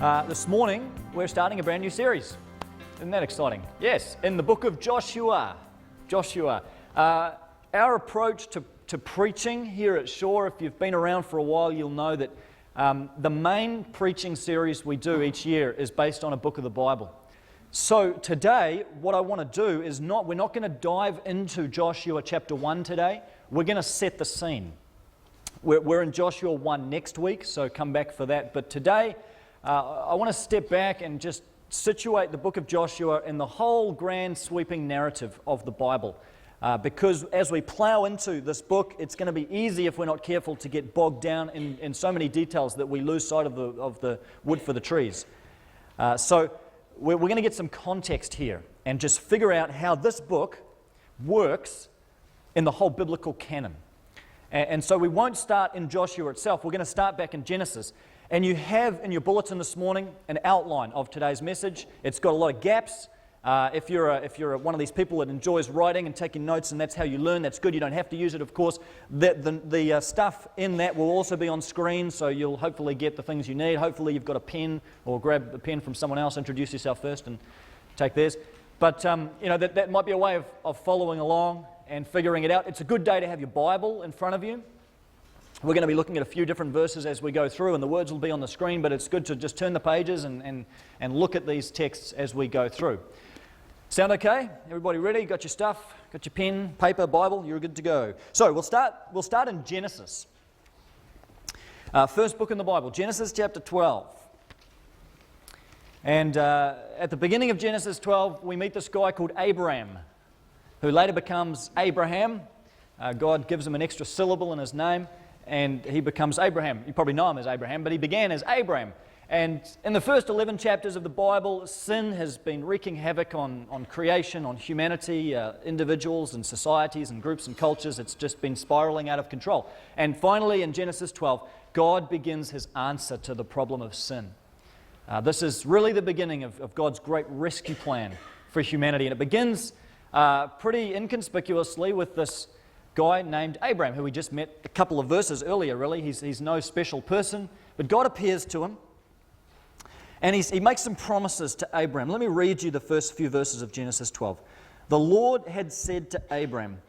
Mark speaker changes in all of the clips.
Speaker 1: This morning, we're starting a brand new series. Isn't that exciting? Yes, in the book of Joshua. Our approach to preaching here at Shore, if you've been around for a while, you'll know that the main preaching series we do each year is based on a book of the Bible. So today, what I want to do is we're not going to dive into Joshua chapter 1 today. We're going to set the scene. We're in Joshua 1 next week, so come back for that. But today, I want to step back and just situate the book of Joshua in the whole grand sweeping narrative of the Bible. Because as we plow into this book, it's going to be easy, if we're not careful, to get bogged down in so many details that we lose sight of the wood for the trees. So we're going to get some context here and just figure out how this book works in the whole biblical canon. And so we won't start in Joshua itself. We're going to start back in Genesis. And you have in your bulletin this morning an outline of today's message. It's got a lot of gaps. If you're one of these people that enjoys writing and taking notes, and that's how you learn, that's good. You don't have to use it, of course. The stuff in that will also be on screen, so you'll hopefully get the things you need. Hopefully you've got a pen, or grab a pen from someone else, introduce yourself first and take theirs. But that might be a way of following along and figuring it out. It's a good day to have your Bible in front of you. We're going to be looking at a few different verses as we go through, and the words will be on the screen, but it's good to just turn the pages and look at these texts as we go through. Sound okay? Everybody ready? Got your stuff? Got your pen, paper, Bible? You're good to go. So we'll start in Genesis. First book in the Bible, Genesis chapter 12. And at the beginning of Genesis 12, we meet this guy called Abraham, who later becomes Abraham. God gives him an extra syllable in his name, and he becomes Abraham. You probably know him as Abraham, but he began as Abram. And in the first 11 chapters of the Bible, sin has been wreaking havoc on creation, on humanity, individuals and societies and groups and cultures. It's just been spiraling out of control. And finally, in Genesis 12, God begins his answer to the problem of sin. This is really the beginning of God's great rescue plan for humanity. And it begins pretty inconspicuously with this guy named Abraham, who we just met a couple of verses earlier, really. He's no special person, but God appears to him, and he makes some promises to Abraham. Let me read you the first few verses of Genesis 12. The Lord had said to Abraham,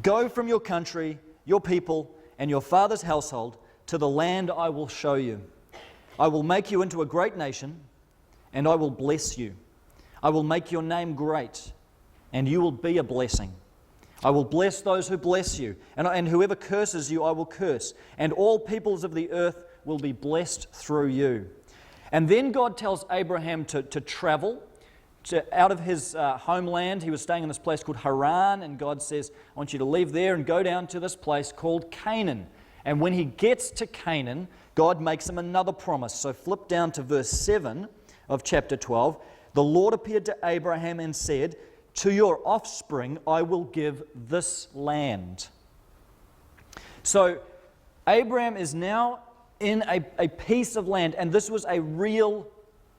Speaker 1: "Go from your country, your people, and your father's household to the land I will show you. I will make you into a great nation, and I will bless you. I will make your name great, and you will be a blessing. I will bless those who bless you, and whoever curses you I will curse, and all peoples of the earth will be blessed through you." And then God tells Abraham to travel out of his homeland. He was staying in this place called Haran, and God says, "I want you to leave there and go down to this place called Canaan." And when he gets to Canaan, God makes him another promise. So flip down to verse 7 of chapter 12. The Lord appeared to Abraham and said, "To your offspring I will give this land." So Abraham is now in a piece of land, and this was a real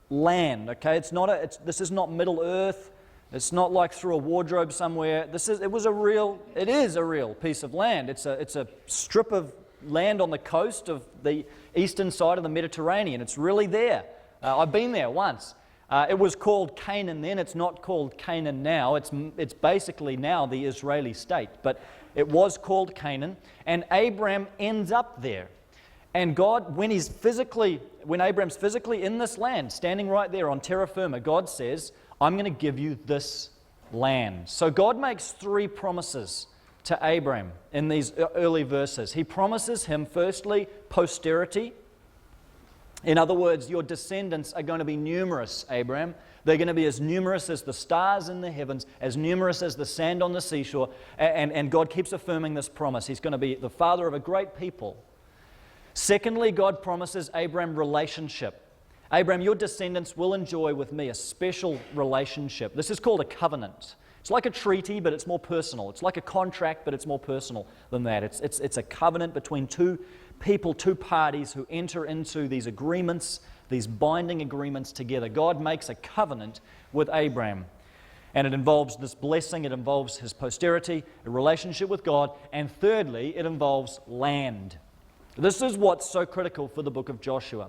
Speaker 1: land. Okay, this is not Middle Earth. It's not like through a wardrobe somewhere. It is a real piece of land. It's a strip of land on the coast of the eastern side of the Mediterranean. It's really there. I've been there once. It was called Canaan then. It's not called Canaan now. It's basically now the Israeli state. But it was called Canaan. And Abram ends up there. And God, when Abram's physically in this land, standing right there on terra firma, God says, "I'm going to give you this land." So God makes three promises to Abram in these early verses. He promises him, firstly, posterity. In other words, your descendants are going to be numerous, Abraham. They're going to be as numerous as the stars in the heavens, as numerous as the sand on the seashore. And God keeps affirming this promise. He's going to be the father of a great people. Secondly, God promises Abraham relationship. Abraham, your descendants will enjoy with me a special relationship. This is called a covenant. It's like a treaty, but it's more personal. It's like a contract, but it's more personal than that. It's a covenant between two people, two parties who enter into these agreements, these binding agreements together. God makes a covenant with Abraham. And it involves this blessing, it involves his posterity, a relationship with God, and thirdly, it involves land. This is what's so critical for the book of Joshua.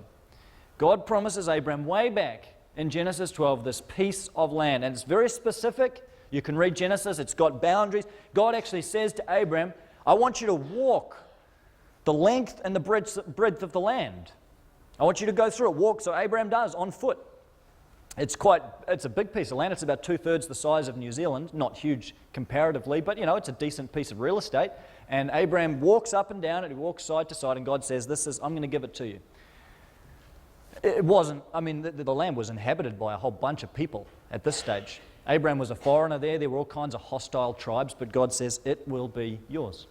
Speaker 1: God promises Abraham way back in Genesis 12 this piece of land, and it's very specific. You can read Genesis, it's got boundaries. God actually says to Abraham, I want you to walk the length and the breadth of the land. I want you to go through it, walk. So Abraham does, on foot. It's a big piece of land. It's about 2/3 the size of New Zealand. Not huge comparatively, but it's a decent piece of real estate. And Abraham walks up and down, and he walks side to side, and God says, I'm going to give it to you. It wasn't, the land was inhabited by a whole bunch of people at this stage. Abraham was a foreigner there. There were all kinds of hostile tribes, but God says, it will be yours.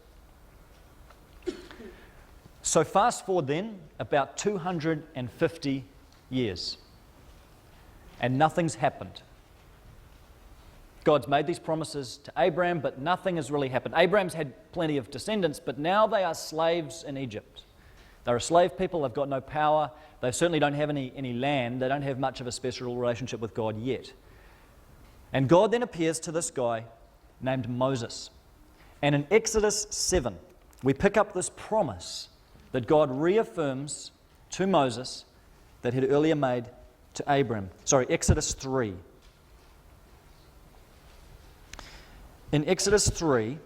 Speaker 1: So fast forward then, about 250 years. And nothing's happened. God's made these promises to Abraham, but nothing has really happened. Abraham's had plenty of descendants, but now they are slaves in Egypt. They're a slave people, they've got no power, they certainly don't have any land, they don't have much of a special relationship with God yet. And God then appears to this guy named Moses. And in Exodus 7, we pick up this promise that God reaffirms to Moses that he'd earlier made to Abram. Exodus 3. In Exodus 3,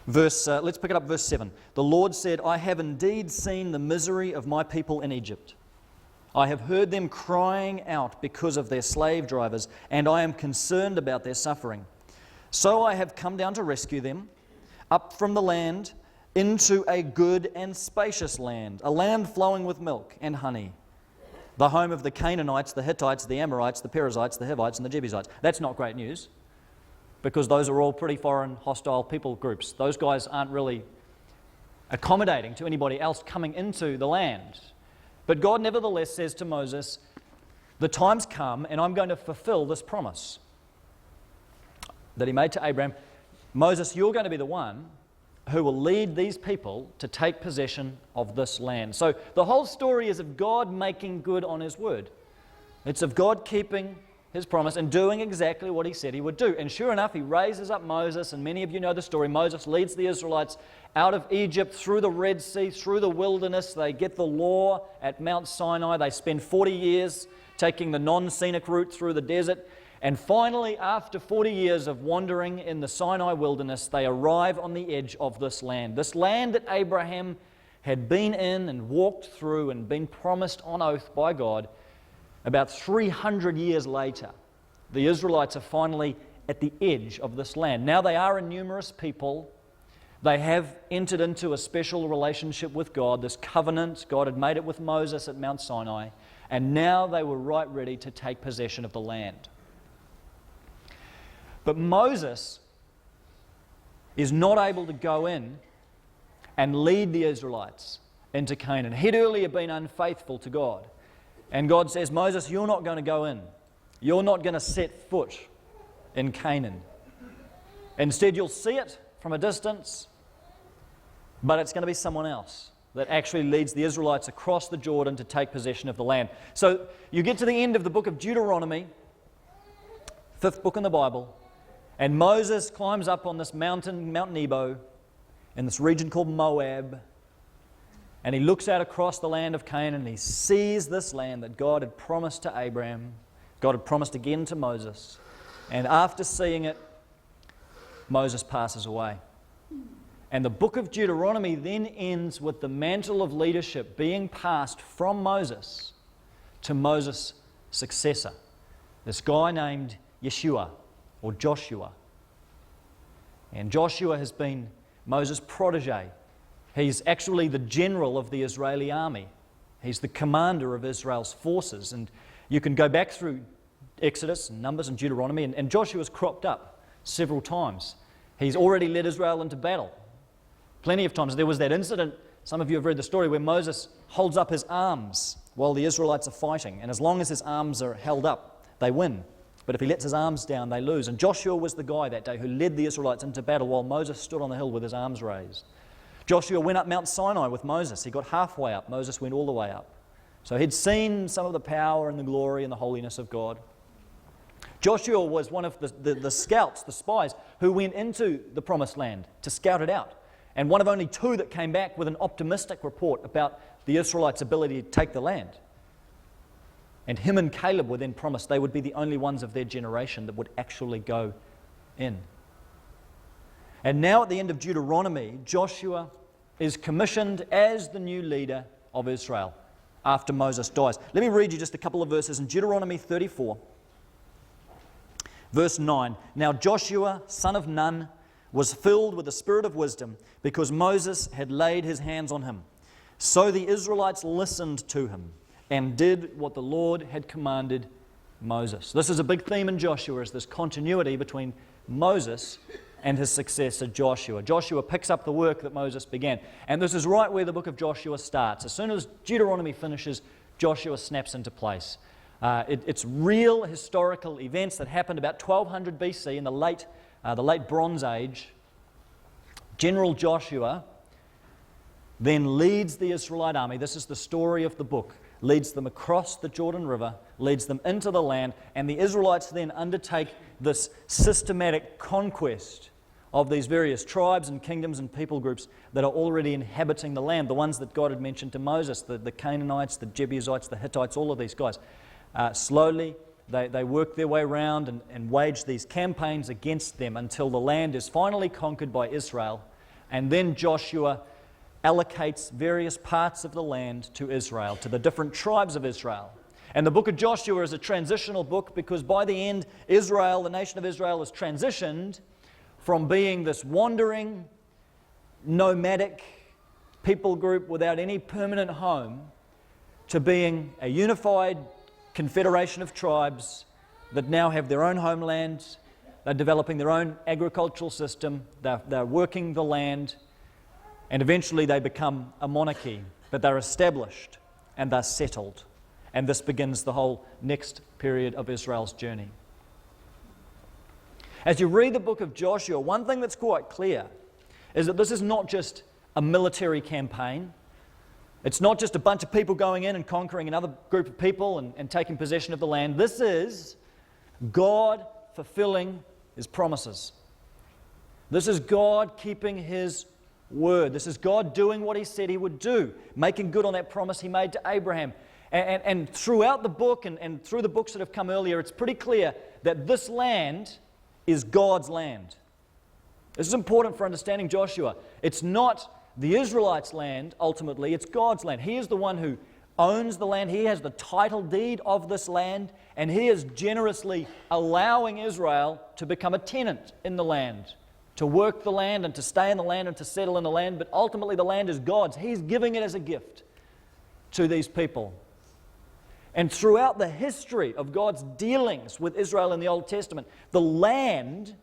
Speaker 1: let's pick it up verse 7. The Lord said, I have indeed seen the misery of my people in Egypt. I have heard them crying out because of their slave drivers, and I am concerned about their suffering. So I have come down to rescue them up from the land into a good and spacious land, a land flowing with milk and honey, the home of the Canaanites, the Hittites, the Amorites, the Perizzites, the Hivites, and the Jebusites. That's not great news, because those are all pretty foreign, hostile people groups. Those guys aren't really accommodating to anybody else coming into the land. But God nevertheless says to Moses, the time's come and I'm going to fulfill this promise that he made to Abraham. Moses, you're going to be the one who will lead these people to take possession of this land. So the whole story is of God making good on his word. It's of God keeping his promise and doing exactly what he said he would do. And sure enough, he raises up Moses, and many of you know the story. Moses leads the Israelites out of Egypt, through the Red Sea, through the wilderness. They get the law at Mount Sinai. They spend 40 years taking the non-scenic route through the desert. And finally, after 40 years of wandering in the Sinai wilderness, they arrive on the edge of this land that Abraham had been in and walked through and been promised on oath by God. About 300 years later, the Israelites are finally at the edge of this land. Now they are a numerous people. They have entered into a special relationship with God, this covenant. God had made it with Moses at Mount Sinai, and now they were right ready to take possession of the land. But Moses is not able to go in and lead the Israelites into Canaan. He'd earlier been unfaithful to God. And God says, Moses, you're not going to go in. You're not going to set foot in Canaan. Instead, you'll see it from a distance, but it's going to be someone else that actually leads the Israelites across the Jordan to take possession of the land. So you get to the end of the book of Deuteronomy, 5th book in the Bible, and Moses climbs up on this mountain, Mount Nebo, in this region called Moab, and he looks out across the land of Canaan and he sees this land that God had promised to Abraham, God had promised again to Moses. And after seeing it, Moses passes away. And the book of Deuteronomy then ends with the mantle of leadership being passed from Moses to Moses' successor, this guy named Yeshua or Joshua. And Joshua has been Moses' protege. He's actually the general of the Israeli army. He's the commander of Israel's forces. And you can go back through Exodus and Numbers and Deuteronomy, and Joshua's cropped up several times. He's already led Israel into battle plenty of times. There was that incident, some of you have read the story, where Moses holds up his arms while the Israelites are fighting. And as long as his arms are held up, they win. But if he lets his arms down, they lose. And Joshua was the guy that day who led the Israelites into battle while Moses stood on the hill with his arms raised. Joshua went up Mount Sinai with Moses. He got halfway up. Moses went all the way up. So he'd seen some of the power and the glory and the holiness of God. Joshua was one of the scouts, the spies, who went into the promised land to scout it out. and one of only 2 that came back with an optimistic report about the Israelites' ability to take the land. And him and Caleb were then promised they would be the only ones of their generation that would actually go in. And now at the end of Deuteronomy, Joshua is commissioned as the new leader of Israel after Moses dies. Let me read you just a couple of verses in Deuteronomy 34, verse 9. Now Joshua, son of Nun, was filled with the spirit of wisdom because Moses had laid his hands on him. So the Israelites listened to him and did what the Lord had commanded Moses. This is a big theme in Joshua, is this continuity between Moses and his successor Joshua. Joshua picks up the work that Moses began. And this is right where the book of Joshua starts. As soon as Deuteronomy finishes, Joshua snaps into place. It's real historical events that happened about 1200 BC in the late Bronze Age. General Joshua then leads the Israelite army. This is the story of the book. Leads them across the Jordan River, leads them into the land, and the Israelites then undertake this systematic conquest of these various tribes and kingdoms and people groups that are already inhabiting the land, the ones that God had mentioned to Moses, the Canaanites, the Jebusites, the Hittites, all of these guys. Slowly, they work their way around and wage these campaigns against them until the land is finally conquered by Israel, and then Joshua allocates various parts of the land to Israel, to the different tribes of Israel. And the book of Joshua is a transitional book because by the end, Israel, the nation of Israel, is transitioned from being this wandering, nomadic people group without any permanent home to being a unified confederation of tribes that now have their own homelands. They're developing their own agricultural system. They're working the land. And eventually they become a monarchy, but they're established and they're settled. And this begins the whole next period of Israel's journey. As you read the book of Joshua, one thing that's quite clear is that this is not just a military campaign. It's not just a bunch of people going in and conquering another group of people and taking possession of the land. This is God fulfilling His promises. This is God keeping His word. This is God doing what He said He would do, making good on that promise He made to Abraham. And throughout the book and through the books that have come earlier, it's pretty clear that this land is God's land. This is important for understanding Joshua. It's not the Israelites' land, ultimately, it's God's land. He is the one who owns the land. He has the title deed of this land, and He is generously allowing Israel to become a tenant in the land, to work the land and to stay in the land and to settle in the land, but ultimately the land is God's. He's giving it as a gift to these people. And throughout the history of God's dealings with Israel in the Old Testament, the land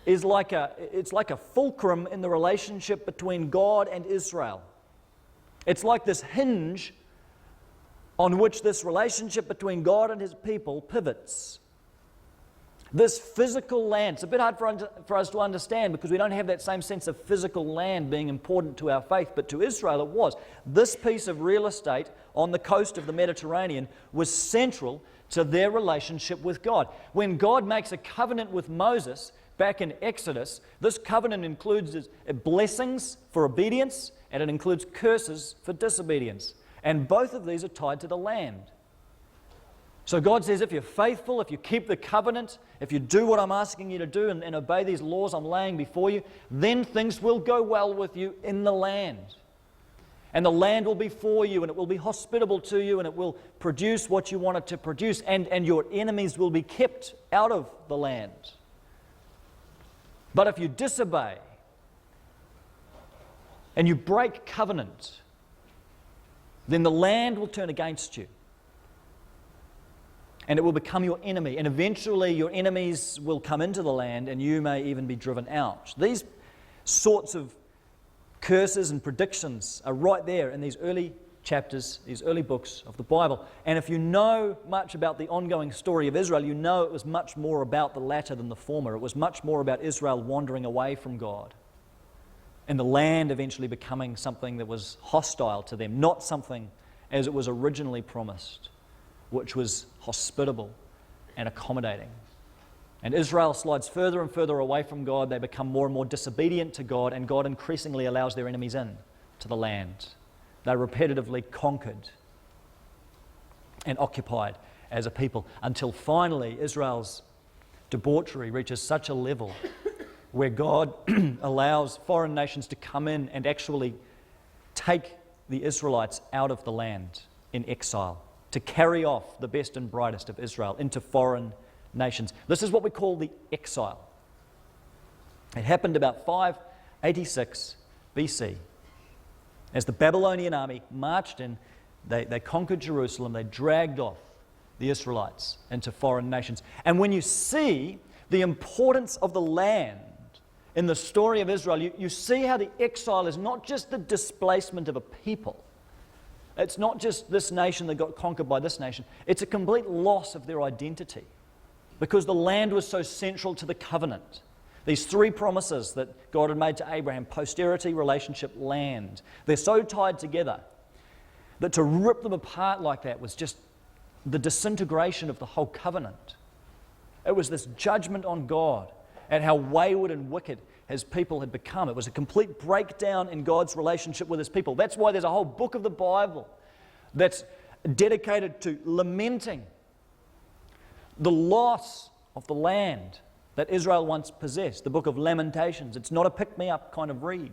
Speaker 1: is like a fulcrum in the relationship between God and Israel. It's like this hinge on which this relationship between God and His people pivots. This physical land, it's a bit hard for us to understand because we don't have that same sense of physical land being important to our faith, but to Israel it was. This piece of real estate on the coast of the Mediterranean was central to their relationship with God. When God makes a covenant with Moses back in Exodus, this covenant includes blessings for obedience and it includes curses for disobedience. And both of these are tied to the land. So God says, if you're faithful, if you keep the covenant, if you do what I'm asking you to do and obey these laws I'm laying before you, then things will go well with you in the land. And the land will be for you, and it will be hospitable to you, and it will produce what you want it to produce, and your enemies will be kept out of the land. But if you disobey and you break covenant, then the land will turn against you. And it will become your enemy. And eventually your enemies will come into the land and you may even be driven out. These sorts of curses and predictions are right there in these early chapters, these early books of the Bible. And if you know much about the ongoing story of Israel, you know it was much more about the latter than the former. It was much more about Israel wandering away from God and the land eventually becoming something that was hostile to them, not something as it was originally promised, which was hospitable and accommodating. And Israel slides further and further away from God. They become more and more disobedient to God, and God increasingly allows their enemies in to the land. They're repetitively conquered and occupied as a people until finally Israel's debauchery reaches such a level where God allows foreign nations to come in and actually take the Israelites out of the land in exile, to carry off the best and brightest of Israel into foreign nations. This is what we call the exile. It happened about 586 BC. As the Babylonian army marched in, they conquered Jerusalem, they dragged off the Israelites into foreign nations. And when you see the importance of the land in the story of Israel, you see how the exile is not just the displacement of a people. It's not just this nation that got conquered by this nation. It's a complete loss of their identity because the land was so central to the covenant. These three promises that God had made to Abraham, posterity, relationship, land, they're so tied together that to rip them apart like that was just the disintegration of the whole covenant. It was this judgment on God at how wayward and wicked his people had become. It was a complete breakdown in God's relationship with his people. That's why there's a whole book of the Bible that's dedicated to lamenting the loss of the land that Israel once possessed, the book of Lamentations. It's not a pick-me-up kind of read.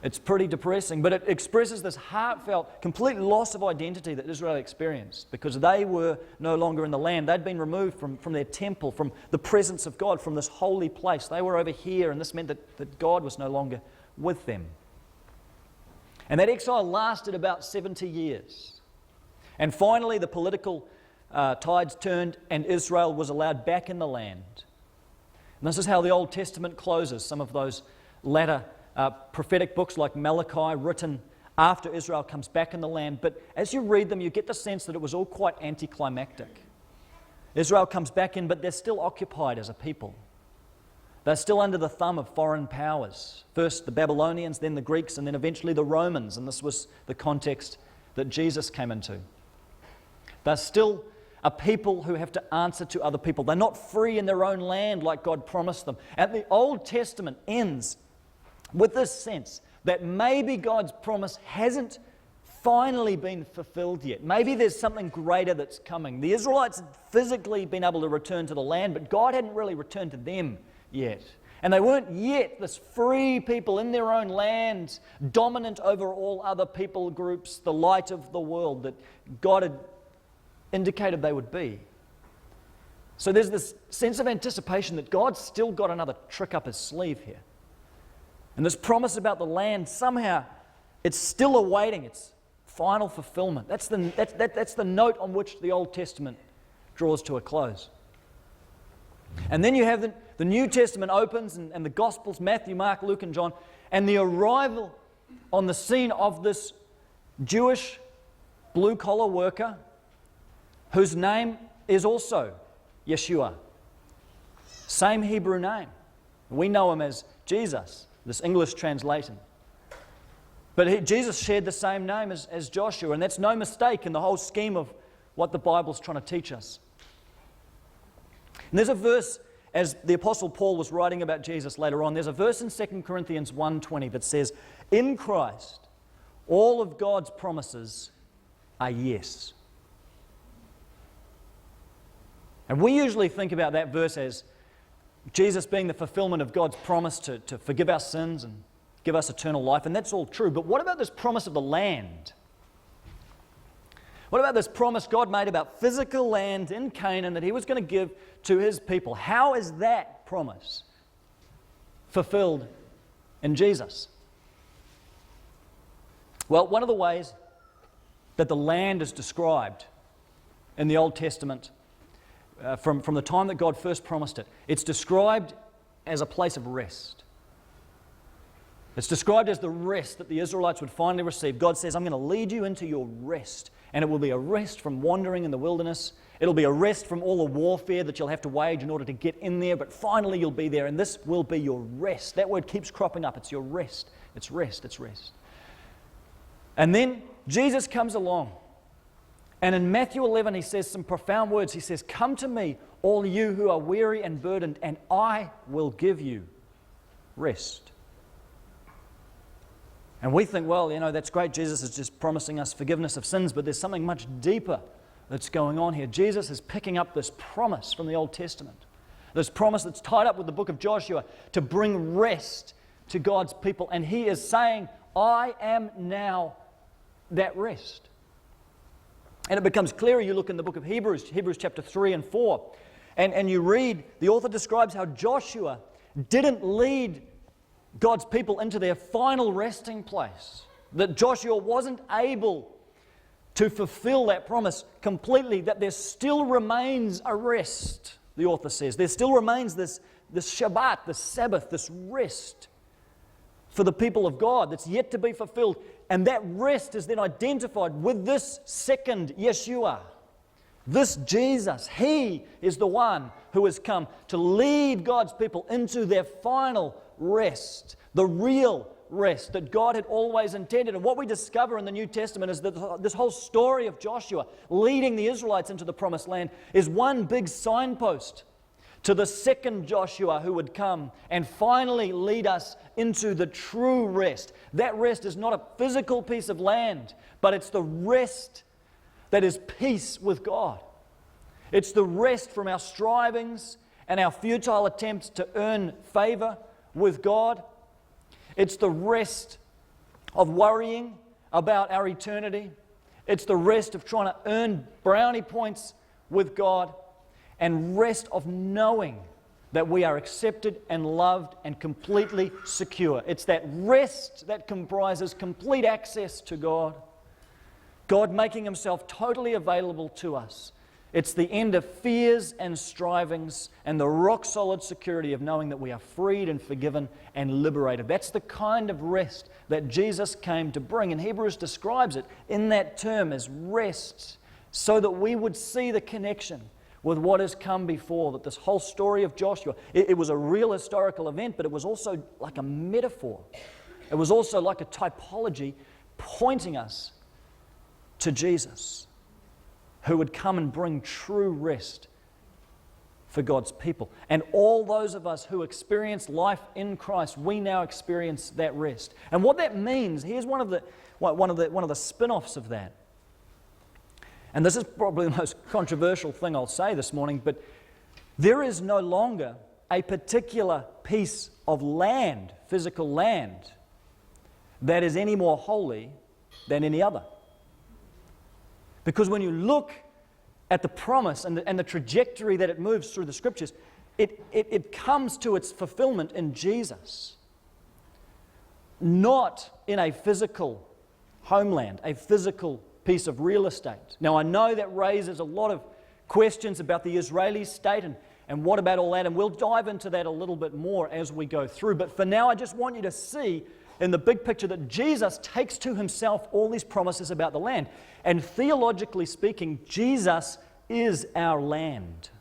Speaker 1: It's pretty depressing, but it expresses this heartfelt, complete loss of identity that Israel experienced because they were no longer in the land. They'd been removed from their temple, from the presence of God, from this holy place. They were over here, and this meant that God was no longer with them. And that exile lasted about 70 years. And finally, the political tides turned, and Israel was allowed back in the land. And this is how the Old Testament closes. Some of those latter prophetic books like Malachi, written after Israel comes back in the land. But as you read them, you get the sense that it was all quite anticlimactic. Israel comes back in, but they're still occupied as a people. They're still under the thumb of foreign powers. First the Babylonians, then the Greeks, and then eventually the Romans. And this was the context that Jesus came into. They're still a people who have to answer to other people. They're not free in their own land like God promised them. And the Old Testament ends with this sense that maybe God's promise hasn't finally been fulfilled yet. Maybe there's something greater that's coming. The Israelites had physically been able to return to the land, but God hadn't really returned to them yet. And they weren't yet this free people in their own land, dominant over all other people groups, the light of the world that God had indicated they would be. So there's this sense of anticipation that God's still got another trick up his sleeve here. And this promise about the land, somehow, it's still awaiting its final fulfillment. That's the note on which the Old Testament draws to a close. And then you have the New Testament opens and the Gospels, Matthew, Mark, Luke, and John, and the arrival on the scene of this Jewish blue-collar worker whose name is also Yeshua. Same Hebrew name. We know him as Jesus, this English translation. But Jesus shared the same name as Joshua, and that's no mistake in the whole scheme of what the Bible's trying to teach us. And there's a verse, as the Apostle Paul was writing about Jesus later on, there's a verse in 2 Corinthians 1:20 that says, "In Christ, all of God's promises are yes." And we usually think about that verse as Jesus being the fulfillment of God's promise to forgive our sins and give us eternal life, and that's all true. But what about this promise of the land? What about this promise God made about physical land in Canaan that he was going to give to his people? How is that promise fulfilled in Jesus? Well, one of the ways that the land is described in the Old Testament from the time that God first promised it, it's described as a place of rest. It's described as the rest that the Israelites would finally receive. God says, I'm going to lead you into your rest. And it will be a rest from wandering in the wilderness. It'll be a rest from all the warfare that you'll have to wage in order to get in there. But finally you'll be there, and this will be your rest. That word keeps cropping up. It's your rest. It's rest. It's rest. And then Jesus comes along. And in Matthew 11, he says some profound words. He says, "Come to me, all you who are weary and burdened, and I will give you rest." And we think, well, that's great. Jesus is just promising us forgiveness of sins, but there's something much deeper that's going on here. Jesus is picking up this promise from the Old Testament, this promise that's tied up with the book of Joshua to bring rest to God's people. And he is saying, I am now that rest. And it becomes clearer. You look in the book of Hebrews chapter 3 and 4, and you read, the author describes how Joshua didn't lead God's people into their final resting place, that Joshua wasn't able to fulfill that promise completely, that there still remains a rest, the author says. There still remains this Shabbat, this Sabbath, this rest for the people of God that's yet to be fulfilled. And that rest is then identified with this second Yeshua, this Jesus. He is the one who has come to lead God's people into their final rest, the real rest that God had always intended. And what we discover in the New Testament is that this whole story of Joshua leading the Israelites into the promised land is one big signpost to the second Joshua who would come and finally lead us into the true rest. That rest is not a physical piece of land, but it's the rest that is peace with God. It's the rest from our strivings and our futile attempts to earn favor with God. It's the rest of worrying about our eternity. It's the rest of trying to earn brownie points with God, and rest of knowing that we are accepted and loved and completely secure. It's that rest that comprises complete access to God, God making Himself totally available to us. It's the end of fears and strivings and the rock-solid security of knowing that we are freed and forgiven and liberated. That's the kind of rest that Jesus came to bring. And Hebrews describes it in that term as rest, so that we would see the connection with what has come before, that this whole story of Joshua, it was a real historical event, but it was also like a metaphor. It was also like a typology pointing us to Jesus, who would come and bring true rest for God's people. And all those of us who experience life in Christ, we now experience that rest. And what that means, here's one of the spin-offs of that. And this is probably the most controversial thing I'll say this morning, but there is no longer a particular piece of land, physical land, that is any more holy than any other. Because when you look at the promise and the trajectory that it moves through the Scriptures, it comes to its fulfillment in Jesus. Not in a physical homeland, a physical piece of real estate. Now, I know that raises a lot of questions about the Israeli state and what about all that, and we'll dive into that a little bit more as we go through. But for now, I just want you to see in the big picture that Jesus takes to Himself all these promises about the land. And theologically speaking, Jesus is our land.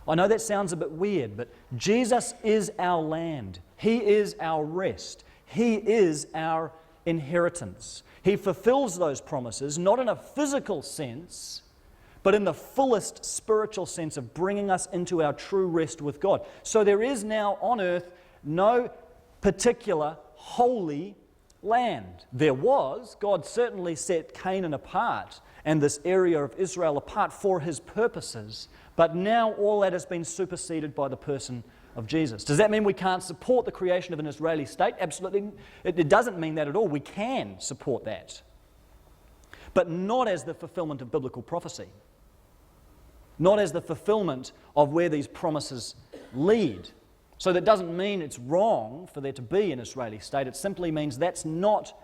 Speaker 1: I know that sounds a bit weird, but Jesus is our land. He is our rest. He is our inheritance. He fulfills those promises, not in a physical sense, but in the fullest spiritual sense of bringing us into our true rest with God. So there is now on earth no particular holy land. There was. God certainly set Canaan apart and this area of Israel apart for His purposes, but now all that has been superseded by the person of Jesus. Does that mean we can't support the creation of an Israeli state? Absolutely. It doesn't mean that at all. We can support that, but not as the fulfillment of biblical prophecy, not as the fulfillment of where these promises lead. So that doesn't mean it's wrong for there to be an Israeli state. It simply means that's not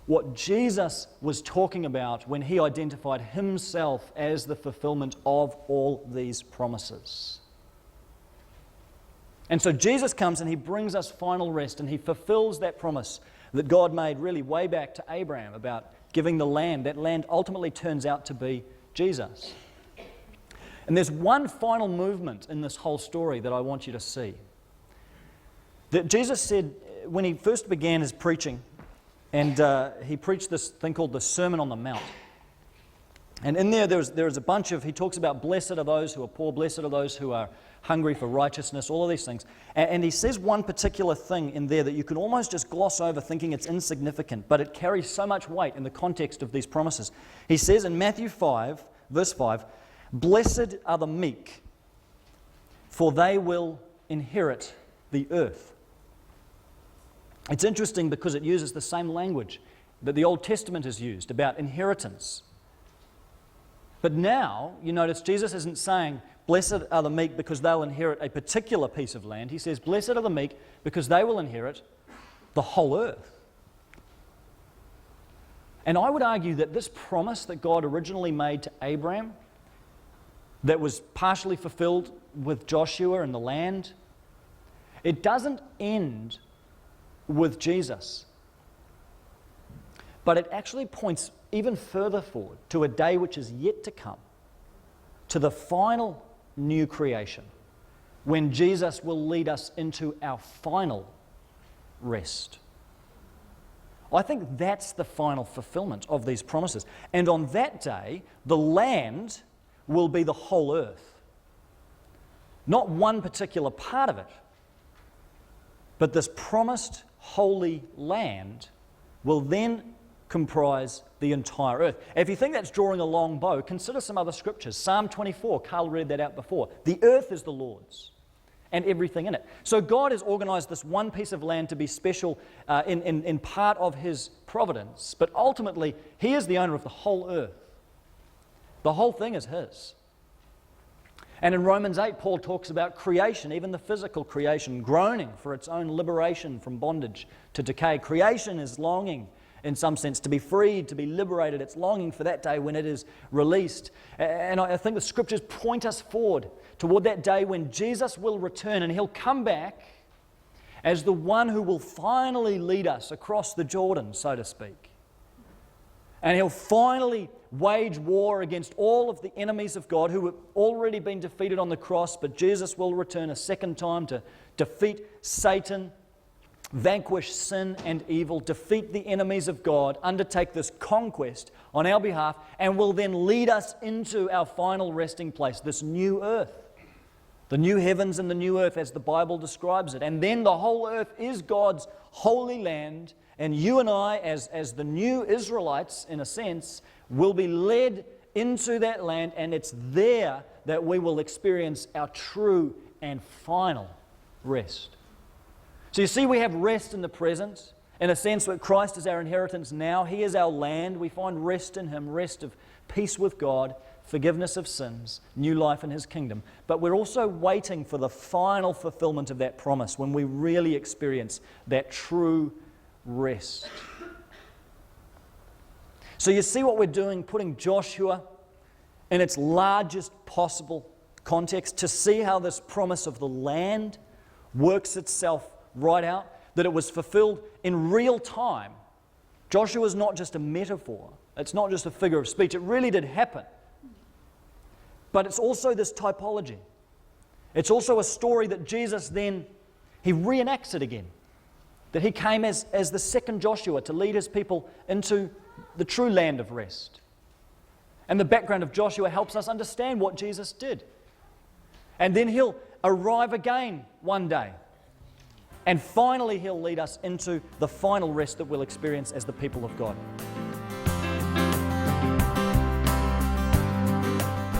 Speaker 1: what Jesus was talking about when He identified Himself as the fulfillment of all these promises. And so Jesus comes and He brings us final rest, and He fulfills that promise that God made really way back to Abraham about giving the land. That land ultimately turns out to be Jesus. And there's one final movement in this whole story that I want you to see. That Jesus said when He first began His preaching, and He preached this thing called the Sermon on the Mount. And in there's a bunch of, he talks about blessed are those who are poor, blessed are those who are hungry for righteousness, all of these things. And he says one particular thing in there that you can almost just gloss over thinking it's insignificant, but it carries so much weight in the context of these promises. He says in Matthew 5, verse 5, blessed are the meek, for they will inherit the earth. It's interesting because it uses the same language that the Old Testament has used about inheritance. But now, you notice Jesus isn't saying, blessed are the meek because they'll inherit a particular piece of land. He says, blessed are the meek because they will inherit the whole earth. And I would argue that this promise that God originally made to Abraham, that was partially fulfilled with Joshua and the land, it doesn't end with Jesus. But it actually points even further forward to a day which is yet to come, to the final new creation, when Jesus will lead us into our final rest. I think that's the final fulfillment of these promises. And on that day, the land will be the whole earth. Not one particular part of it, but this promised holy land will then comprise the entire earth. If you think that's drawing a long bow, consider some other scriptures. Psalm 24, Carl read that out before. The earth is the Lord's and everything in it. So God has organized this one piece of land to be special in part of His providence, but ultimately He is the owner of the whole earth. The whole thing is His. And in Romans 8, Paul talks about creation, even the physical creation, groaning for its own liberation from bondage to decay. Creation is longing, in some sense, to be freed, to be liberated. It's longing for that day when it is released. And I think the scriptures point us forward toward that day when Jesus will return, and He'll come back as the one who will finally lead us across the Jordan, so to speak. And He'll finally wage war against all of the enemies of God who have already been defeated on the cross, but Jesus will return a second time to defeat Satan, vanquish sin and evil, defeat the enemies of God, undertake this conquest on our behalf, and will then lead us into our final resting place, this new earth. The new heavens and the new earth as the Bible describes it. And then the whole earth is God's holy land, and you and I, as the new Israelites, in a sense, will be led into that land, and it's there that we will experience our true and final rest. So you see, we have rest in the present. In a sense, that Christ is our inheritance now. He is our land. We find rest in Him, rest of peace with God, forgiveness of sins, new life in His kingdom. But we're also waiting for the final fulfillment of that promise when we really experience that true rest. So you see what we're doing, putting Joshua in its largest possible context to see how this promise of the land works itself right out, that it was fulfilled in real time. Joshua is not just a metaphor. It's not just a figure of speech. It really did happen. But it's also this typology. It's also a story that Jesus then, He reenacts it again. That He came as the second Joshua to lead His people into the true land of rest. And the background of Joshua helps us understand what Jesus did. And then He'll arrive again one day. And finally He'll lead us into the final rest that we'll experience as the people of God.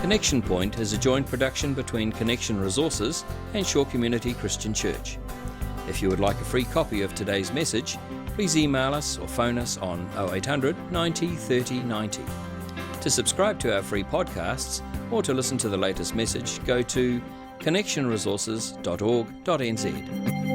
Speaker 2: Connection Point is a joint production between Connection Resources and Shore Community Christian Church. If you would like a free copy of today's message, please email us or phone us on 0800 90 30 90. To subscribe to our free podcasts or to listen to the latest message, go to connectionresources.org.nz.